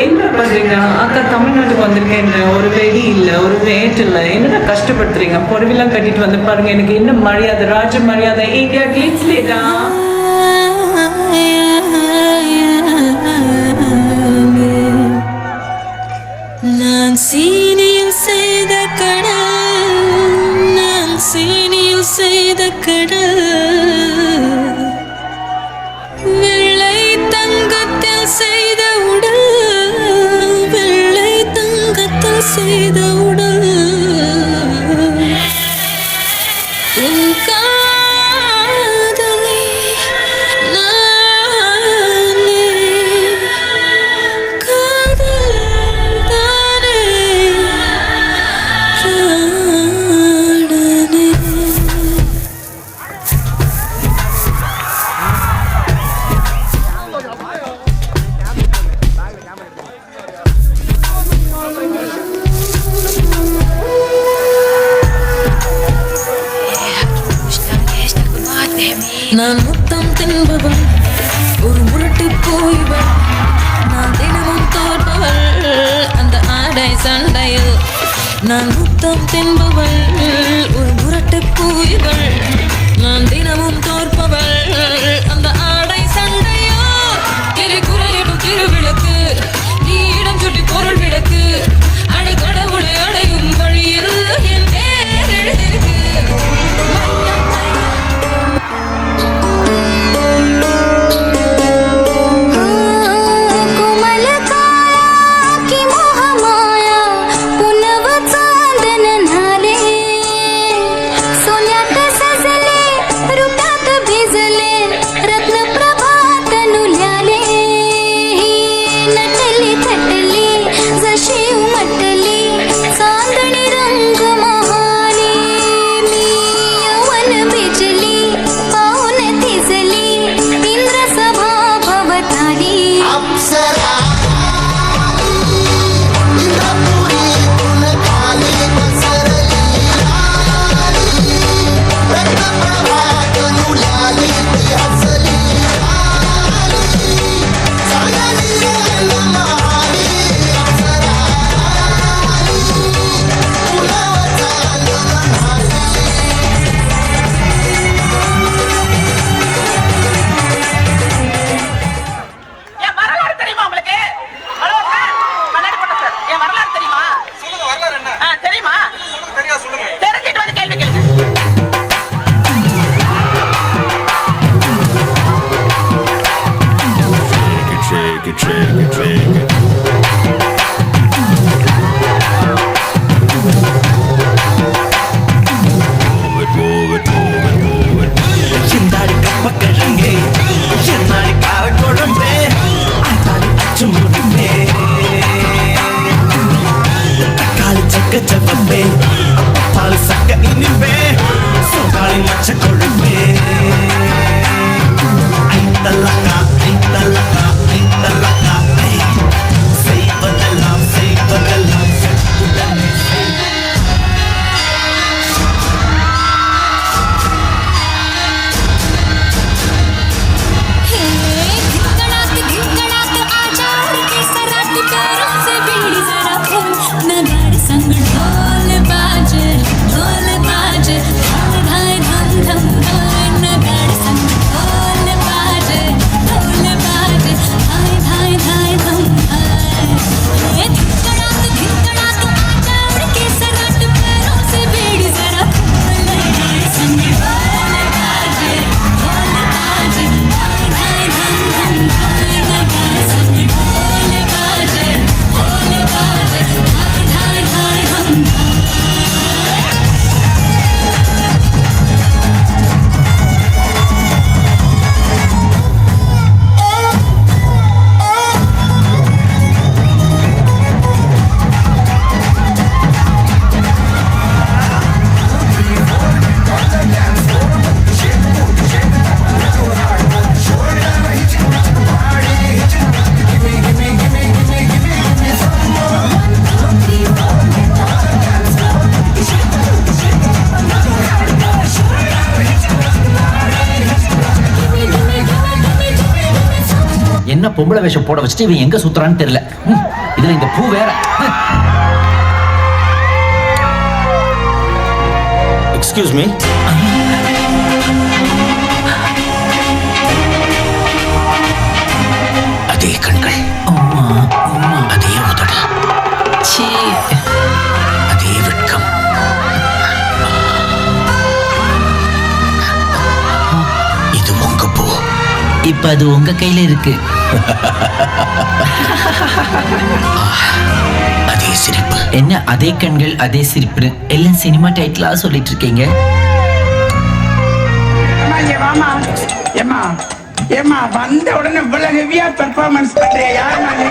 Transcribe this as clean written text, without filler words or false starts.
என்ன பண்றீங்க அக்கா? தமிழ்நாட்டுக்கு வந்திருக்கேன், ஒரு வெடி இல்ல, ஒரு வேட் இல்ல, என்னடா கஷ்டப்படுத்துறீங்க? புடவைலாம் கட்டிட்டு வந்து பாருங்க, எனக்கு என்ன மரியாதை, ராஜ மரியாதை, இந்தியா கேட்ஸ்லேடா. நான் சீனியில் செய்த கடல், நான் சீனியில் செய்த கடல், வெள்ளை தங்கத்தில் செய்த உடல், வெள்ளை தங்கத்தில் செய்த உடல், உன் காதலி நானே, காதல் தானே பிராணனே. நான் முத்தம் தின்பவள், ஒரு முரட்டு போய்வள், நான் தினமும் தோற்பவள் அந்த ஆடை சண்டையில். நான் முத்தம் தின்பவள், ஒரு முரட்டு போய்வள், நான் தினமும் தோற்பவள் அந்த ஆடை சண்டையில். திரைக்குறளிடும் திருவிளக்கு, நீ இடம் சுட்டி பொருள் விளக்கு, அடை கடவுளை அடையும் வழியில் என் பேர் எழுதிருக்கு. என்ன பொம்பளை வேஷம் போட வச்சுட்டு இவன் எங்க சுத்துறான்னு தெரியல. இதுல இந்த பூ வேற. Excuse me. அதே கண்கள், அதே உதடு, அதே வெட்கம். இது உங்க பூ. இப்ப அது உங்க கையில இருக்கு. அதே சிரிப்பு. என்ன அதே கண்கள் அதே சிரிப்பு எல்லாம் சினிமா டைட்டிலா சொல்லிட்டு இருக்கீங்க? ஏமா வந்த உடனே இவ்வளவு ஹெவியா பெர்ஃபார்மன்ஸ் பண்றியா? யாருமா நீ?